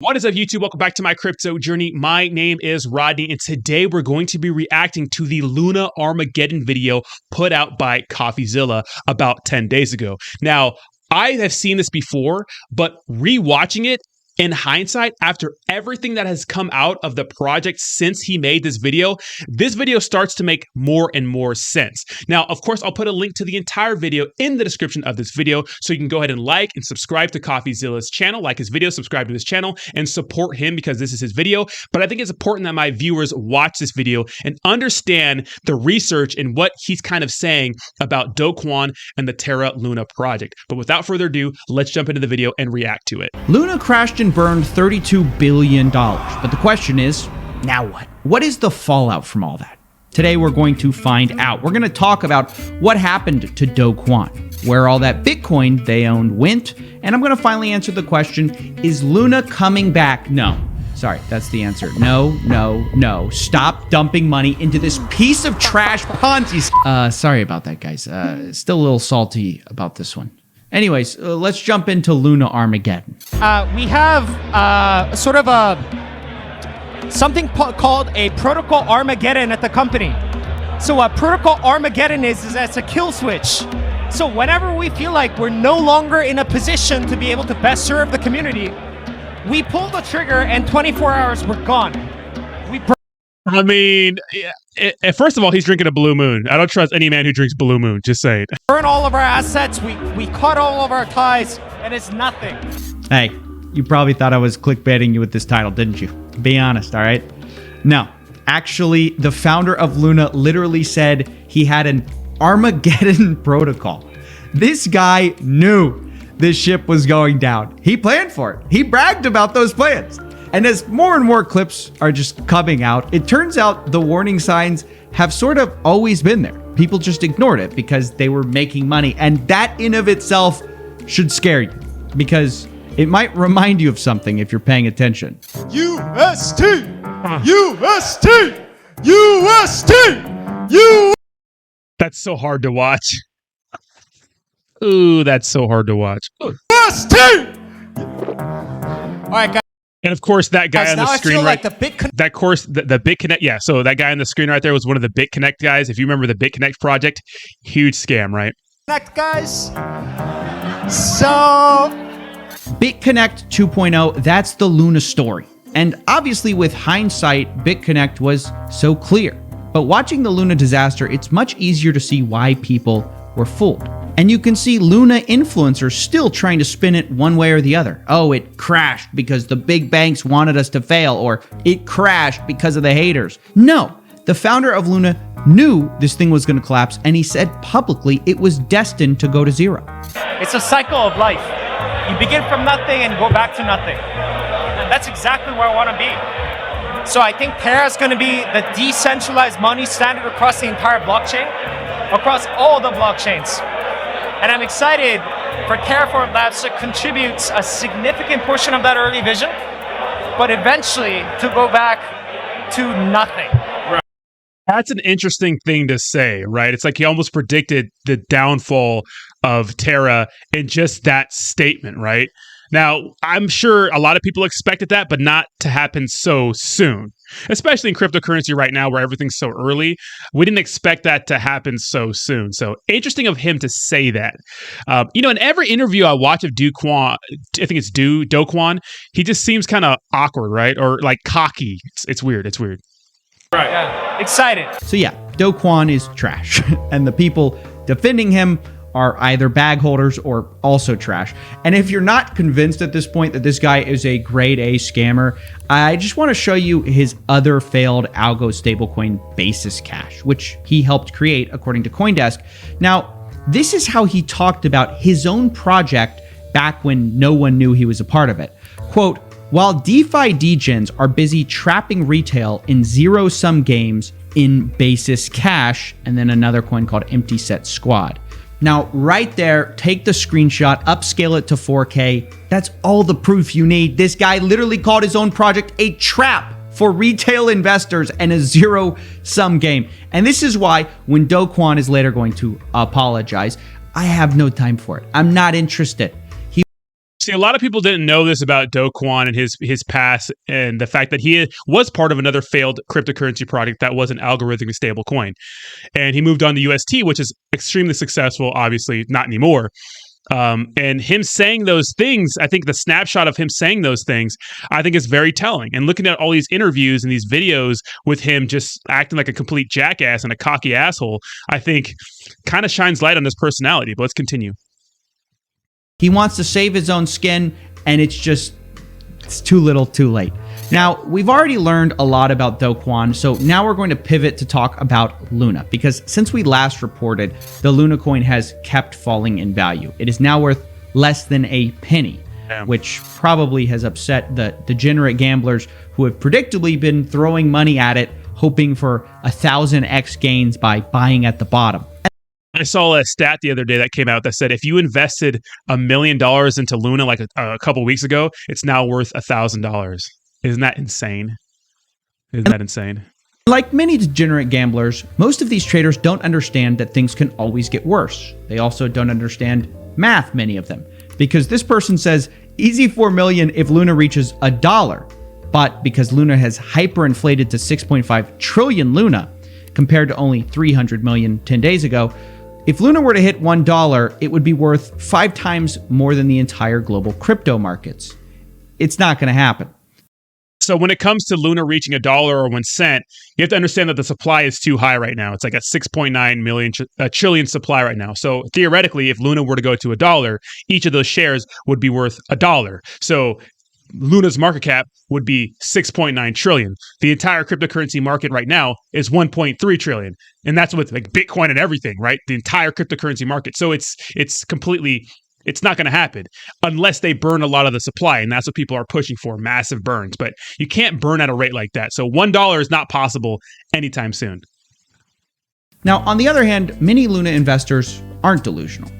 What is up, YouTube? Welcome back to my crypto journey. My name is Rodney, and today we're going to be reacting to the Luna Armageddon video put out by Zilla about 10 days ago. Now, I have seen this before, but rewatching it in hindsight, after everything that has come out of the project since he made this video starts to make more and more sense. Now, of course, I'll put a link to the entire video in the description of this video, so you can go ahead and like and subscribe to Zilla's channel, like his video, subscribe to his channel, and support him because this is his video. But I think it's important that my viewers watch this video and understand the research and what he's kind of saying about Dokuan and the Terra Luna project. But without further ado, let's jump into the video and react to it. Luna crashed and burned $32 billion. But the question is, now what? What is the fallout from all that? Today we're going to find out. We're going to talk about what happened to Dokuan, where all that Bitcoin they owned went, and I'm going to finally answer the question, is Luna coming back? No. Sorry, that's the answer. No, no, no. Stop dumping money into this piece of trash Ponzi. Sorry about that, guys. Still a little salty about this one. Anyways, let's jump into Luna Armageddon. We have sort of something called a Protocol Armageddon at the company. So what Protocol Armageddon is that's a kill switch. So whenever we feel like we're no longer in a position to be able to best serve the community, we pull the trigger and 24 hours we're gone. I mean, first of all, he's drinking a Blue Moon. I don't trust any man who drinks Blue Moon, just saying. Burn all of our assets, we cut all of our ties, and it's nothing. Hey, you probably thought I was clickbaiting you with this title, didn't you? Be honest, all right? No, actually, the founder of Luna literally said he had an Armageddon protocol. This guy knew this ship was going down. He planned for it. He bragged about those plans. And as more and more clips are just coming out, it turns out the warning signs have sort of always been there. People just ignored it because they were making money. And that in of itself should scare you, because it might remind you of something if you're paying attention. UST! UST! UST! That's so hard to watch. Ooh, that's so hard to watch. UST! All right, guys. And of course, that guy on the screen, right? Like the BitConnect, yeah. So that guy on the screen right there was one of the BitConnect guys. If you remember the BitConnect project, huge scam, right? Connect, guys. So BitConnect 2.0, that's the Luna story. And obviously with hindsight, BitConnect was so clear. But watching the Luna disaster, it's much easier to see why people were fooled. And you can see Luna influencers still trying to spin it one way or the other. Oh, it crashed because the big banks wanted us to fail, or it crashed because of the haters. No, the founder of Luna knew this thing was going to collapse, and he said publicly it was destined to go to zero. it's a cycle of life. You begin from nothing and go back to nothing. And that's exactly where I want to be. So I think Terra is going to be the decentralized money standard across the entire blockchain, across all the blockchains. And I'm excited for Terraform Labs to contribute a significant portion of that early vision, but eventually to go back to nothing. Right. That's an interesting thing to say, right? It's like he almost predicted the downfall of Terra in just that statement, right? Now, I'm sure a lot of people expected that, but not to happen so soon, especially in cryptocurrency right now where everything's so early. We didn't expect that to happen so soon. So interesting of him to say that. You know, in every interview I watch of Dokuan, I think it's Dokuan, he just seems kind of awkward, right? Or like cocky. It's weird. It's weird. Right. Yeah. Excited. So yeah, Dokuan is trash. And the people defending him are either bag holders or also trash. And if you're not convinced at this point that this guy is a grade A scammer, I just want to show you his other failed algo stablecoin Basis Cash, which he helped create according to CoinDesk. Now, this is how he talked about his own project back when no one knew he was a part of it. Quote, "While DeFi degens are busy trapping retail in zero-sum games in Basis Cash," and then another coin called Empty Set Squad. Now, right there, take the screenshot, upscale it to 4K. That's all the proof you need. This guy literally called his own project a trap for retail investors and a zero-sum game. And this is why when Dokuan is later going to apologize, I have no time for it. I'm not interested. See, a lot of people didn't know this about Dokuan and his past, and the fact that he was part of another failed cryptocurrency project that was an algorithmic stable coin. And he moved on to UST, which is extremely successful, obviously not anymore. And him saying those things, I think the snapshot of him saying those things, I think is very telling. And looking at all these interviews and these videos with him just acting like a complete jackass and a cocky asshole, I think kind of shines light on his personality. But let's continue. He wants to save his own skin, and it's too little too late. Now, we've already learned a lot about Dokuan, so now we're going to pivot to talk about Luna, because since we last reported, the Luna coin has kept falling in value. It is now worth less than a penny, which probably has upset the degenerate gamblers who have predictably been throwing money at it, hoping for 1,000x gains by buying at the bottom. I saw a stat the other day that came out that said if you invested $1 million into Luna like a couple weeks ago, it's now worth $1,000. Isn't that insane? Like many degenerate gamblers, most of these traders don't understand that things can always get worse. They also don't understand math, many of them, because this person says easy 4 million if Luna reaches $1. But because Luna has hyperinflated to 6.5 trillion Luna compared to only 300 million 10 days ago, if Luna were to hit $1, it would be worth 5 times more than the entire global crypto markets. It's not going to happen. So when it comes to Luna reaching $1 or 1 cent, you have to understand that the supply is too high right now. It's like a 6.9 trillion supply right now. So theoretically, if Luna were to go to $1, each of those shares would be worth $1. So Luna's market cap would be 6.9 trillion. The entire cryptocurrency market right now is 1.3 trillion. And that's with like Bitcoin and everything, right? The entire cryptocurrency market. So it's not going to happen unless they burn a lot of the supply. And that's what people are pushing for, massive burns. But you can't burn at a rate like that. So $1 is not possible anytime soon. Now, on the other hand, many Luna investors aren't delusional.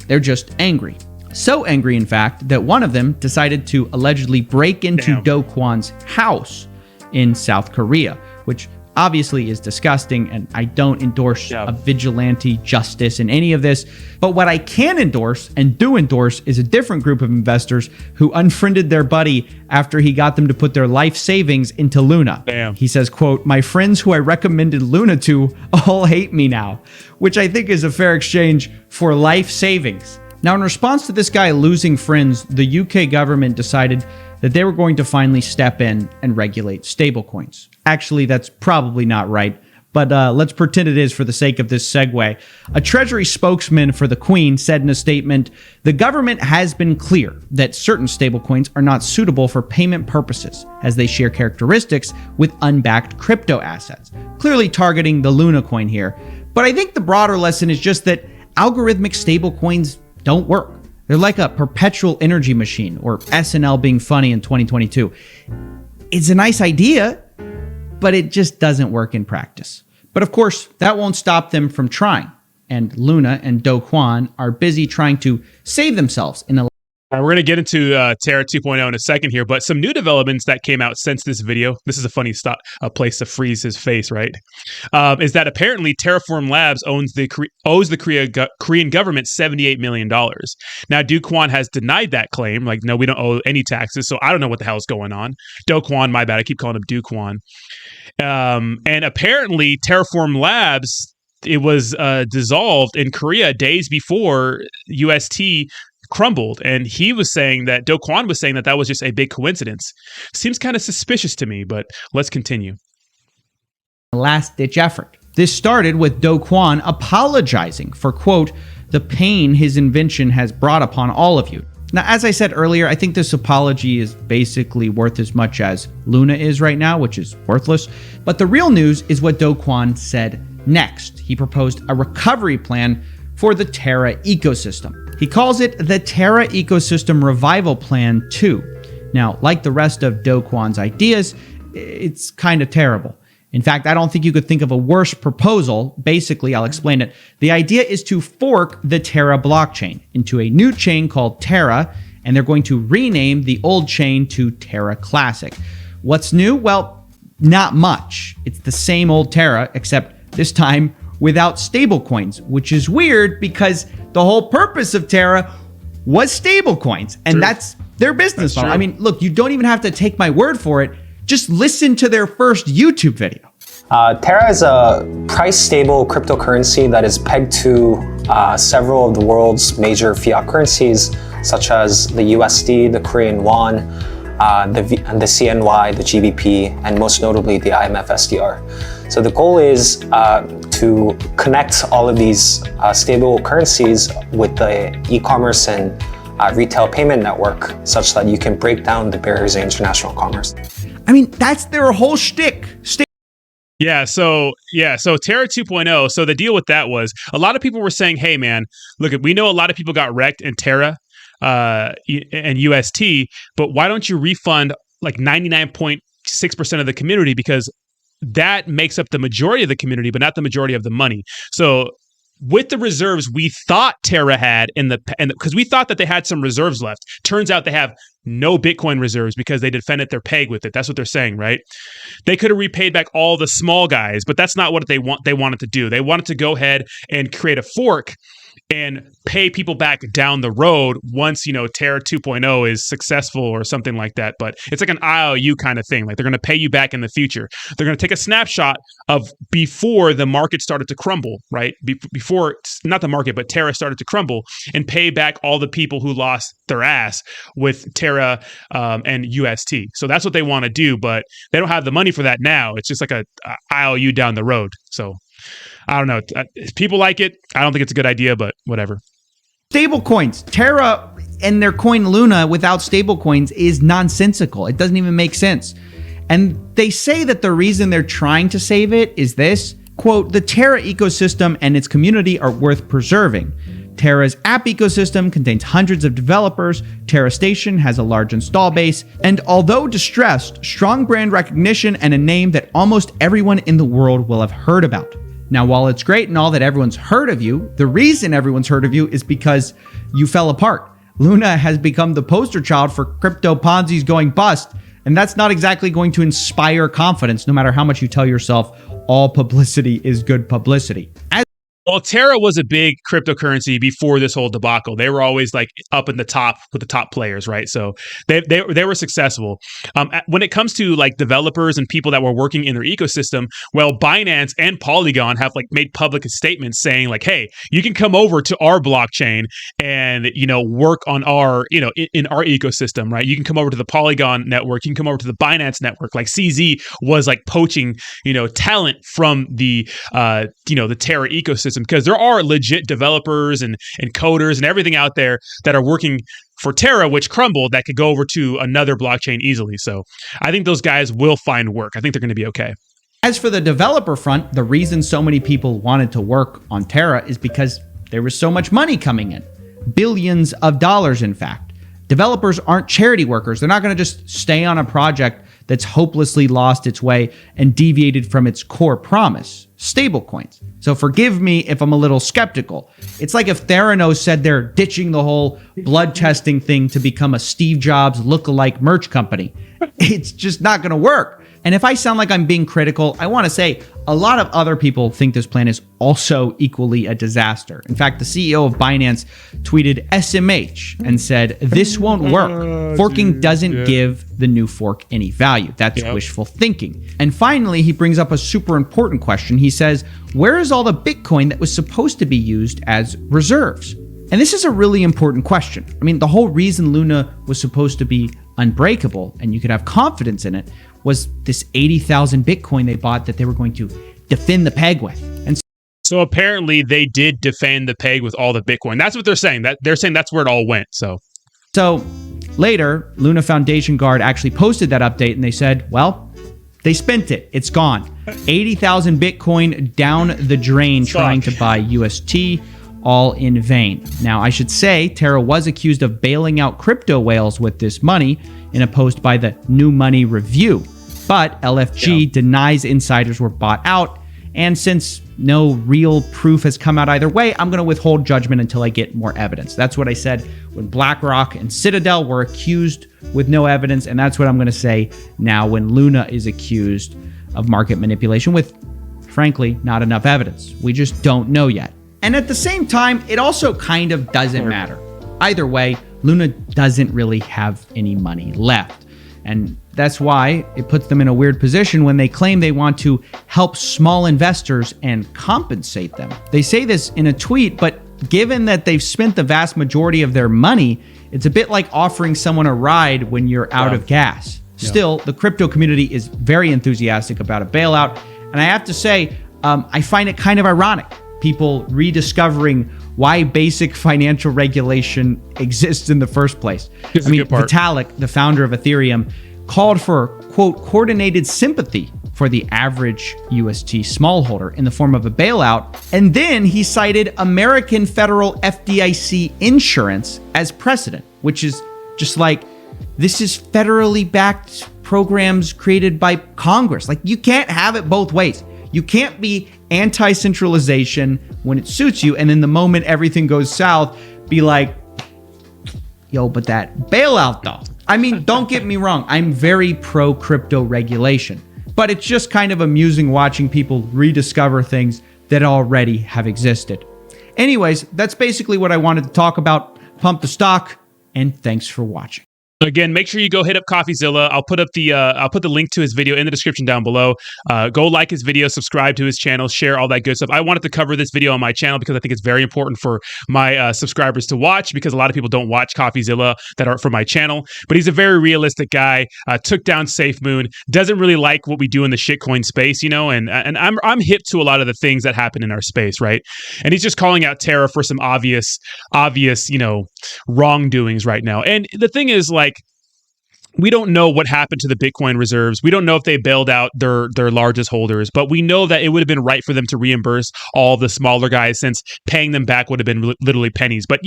They're just angry. So angry, in fact, that one of them decided to allegedly break into Dokuan's house in South Korea, which obviously is disgusting, and I don't endorse a vigilante justice in any of this. But what I can endorse, and do endorse, is a different group of investors who unfriended their buddy after he got them to put their life savings into Luna. He says, quote, "My friends who I recommended Luna to all hate me now," which I think is a fair exchange for life savings. Now, in response to this guy losing friends, the UK government decided that they were going to finally step in and regulate stablecoins. Actually, that's probably not right, but let's pretend it is for the sake of this segue. A Treasury spokesman for the Queen said in a statement, "The government has been clear that certain stablecoins are not suitable for payment purposes, as they share characteristics with unbacked crypto assets," clearly targeting the Luna coin here. But I think the broader lesson is just that algorithmic stablecoins don't work. They're like a perpetual energy machine, or SNL being funny in 2022. It's a nice idea, but it just doesn't work in practice. But of course, that won't stop them from trying. And Luna and Dokuan are busy trying to save themselves in a We're going to get into Terra 2.0 in a second here, but some new developments that came out since this video. This is a funny a place to freeze his face, right? Is that apparently Terraform Labs owes the Korean government $78 million. Now, Dokuan has denied that claim. Like, no, we don't owe any taxes, so I don't know what the hell is going on. Dokuan, my bad. I keep calling him Dokuan. And apparently, Terraform Labs, it was dissolved in Korea days before UST crumbled, and he was saying that Dokuan was saying that that was just a big coincidence. Seems kind of suspicious to me, but let's continue. Last-ditch effort. This started with Dokuan apologizing for, quote, "the pain his invention has brought upon all of you." Now, as I said earlier, I think this apology is basically worth as much as Luna is right now, which is worthless. But the real news is what Dokuan said next. He proposed a recovery plan for the Terra ecosystem. He calls it the Terra Ecosystem Revival Plan 2. Now, like the rest of Dokuan's ideas, it's kind of terrible. In fact, I don't think you could think of a worse proposal. Basically, I'll explain it. The idea is to fork the Terra blockchain into a new chain called Terra, and they're going to rename the old chain to Terra Classic. What's new? Well, not much. It's the same old Terra, except this time without stablecoins, which is weird because the whole purpose of Terra was stablecoins. And that's their business model. I mean, look, you don't even have to take my word for it. Just listen to their first YouTube video. Terra is a price-stable cryptocurrency that is pegged to several of the world's major fiat currencies, such as the USD, the Korean won, the CNY, the GBP, and most notably the IMF SDR. So the goal is to connect all of these stable currencies with the e-commerce and retail payment network, such that you can break down the barriers of international commerce. I mean, that's their whole shtick. So Terra 2.0. So the deal with that was a lot of people were saying, hey man, look, we know a lot of people got wrecked in Terra and UST, but why don't you refund like 99.6% of the community, because that makes up the majority of the community, but not the majority of the money. So with the reserves we thought Terra had because we thought that they had some reserves left. Turns out they have no Bitcoin reserves because they defended their peg with it. That's what they're saying, right? They could have repaid back all the small guys, but that's not what they wanted to do. They wanted to go ahead and create a fork and pay people back down the road once, Terra 2.0 is successful or something like that. But it's like an IOU kind of thing. Like they're going to pay you back in the future. They're going to take a snapshot of before the market started to crumble, right? Before, not the market, but Terra started to crumble, and pay back all the people who lost their ass with Terra and UST. So that's what they want to do, but they don't have the money for that now. It's just like a IOU down the road. So I don't know. People like it. I don't think it's a good idea, but whatever. Stable coins. Terra and their coin Luna without stable coins is nonsensical. It doesn't even make sense. And they say that the reason they're trying to save it is this, quote, the Terra ecosystem and its community are worth preserving. Terra's app ecosystem contains hundreds of developers, Terra Station has a large install base, and although distressed, strong brand recognition and a name that almost everyone in the world will have heard about. Now, while it's great and all that everyone's heard of you, the reason everyone's heard of you is because you fell apart. Luna has become the poster child for crypto Ponzi's going bust, and that's not exactly going to inspire confidence, no matter how much you tell yourself all publicity is good publicity. Well, Terra was a big cryptocurrency before this whole debacle. They were always like up in the top with the top players, right? So they were successful. When it comes to like developers and people that were working in their ecosystem, well, Binance and Polygon have like made public statements saying like, hey, you can come over to our blockchain and, work on our, in our ecosystem, right? You can come over to the Polygon network. You can come over to the Binance network. Like CZ was like poaching, talent from the, the Terra ecosystem, because there are legit developers and coders and everything out there that are working for Terra, which crumbled, that could go over to another blockchain easily. So I think those guys will find work. I think they're going to be okay. As for the developer front, the reason so many people wanted to work on Terra is because there was so much money coming in. Billions of dollars, in fact. Developers aren't charity workers. They're not going to just stay on a project that's hopelessly lost its way and deviated from its core promise, stablecoins. So forgive me if I'm a little skeptical. It's like if Theranos said they're ditching the whole blood testing thing to become a Steve Jobs lookalike merch company. It's just not going to work. And if I sound like I'm being critical, I want to say a lot of other people think this plan is also equally a disaster. In fact, the CEO of Binance tweeted SMH and said, this won't work. Forking doesn't give the new fork any value. That's wishful thinking. And finally, he brings up a super important question. He says, where is all the Bitcoin that was supposed to be used as reserves? And this is a really important question. I mean, the whole reason Luna was supposed to be unbreakable and you could have confidence in it was this 80,000 Bitcoin they bought that they were going to defend the peg with. And so apparently they did defend the peg with all the Bitcoin. That's what they're saying. They're saying that's where it all went. So later, Luna Foundation Guard actually posted that update and they said, well, they spent it. It's gone. 80,000 Bitcoin down the drain trying to buy UST, all in vain. Now, I should say Terra was accused of bailing out crypto whales with this money in a post by the New Money Review. But LFG denies insiders were bought out. And since no real proof has come out either way, I'm going to withhold judgment until I get more evidence. That's what I said when BlackRock and Citadel were accused with no evidence. And that's what I'm going to say now when Luna is accused of market manipulation with, frankly, not enough evidence. We just don't know yet. And at the same time, it also kind of doesn't matter. Either way, Luna doesn't really have any money left. And that's why it puts them in a weird position when they claim they want to help small investors and compensate them. They say this in a tweet, but given that they've spent the vast majority of their money, it's a bit like offering someone a ride when you're out of gas. Still, the crypto community is very enthusiastic about a bailout. And I have to say, I find it kind of ironic. People rediscovering why basic financial regulation exists in the first place. Here's the good part. Vitalik, the founder of Ethereum, called for, quote, coordinated sympathy for the average UST smallholder in the form of a bailout. And then he cited American federal FDIC insurance as precedent, which is just like, this is federally backed programs created by Congress. Like, you can't have it both ways. You can't be anti-centralization when it suits you, and then the moment everything goes south, be like, yo, but that bailout though. I mean, don't get me wrong. I'm very pro crypto regulation, but it's just kind of amusing watching people rediscover things that already have existed. Anyways, that's basically what I wanted to talk about. Pump the stock, and thanks for watching. Again, make sure you go hit up CoffeeZilla. I'll put the link to his video in the description down below. Go like his video, subscribe to his channel, share all that good stuff. I wanted to cover this video on my channel because I think it's very important for my subscribers to watch, because a lot of people don't watch CoffeeZilla that are for my channel. But he's a very realistic guy. Took down SafeMoon. Doesn't really like what we do in the shitcoin space, you know. And I'm hip to a lot of the things that happen in our space, right? And he's just calling out Terra for some obvious, you know, wrongdoings right now. And the thing is, like, we don't know what happened to the Bitcoin reserves. We don't know if they bailed out their largest holders, but we know that it would have been right for them to reimburse all the smaller guys, since paying them back would have been literally pennies. But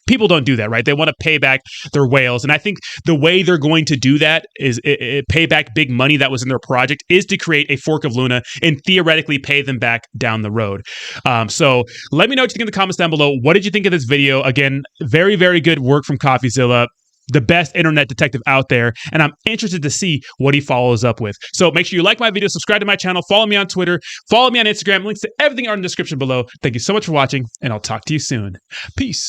people don't do that, right? They want to pay back their whales. And I think the way they're going to do that is pay back big money that was in their project, is to create a fork of Luna and theoretically pay them back down the road. So let me know what you think in the comments down below. What did you think of this video? Again, very, very good work from CoffeeZilla. The best internet detective out there, and I'm interested to see what he follows up with. So make sure you like my video, subscribe to my channel, follow me on Twitter, follow me on Instagram. Links to everything are in the description below. Thank you so much for watching, and I'll talk to you soon. Peace.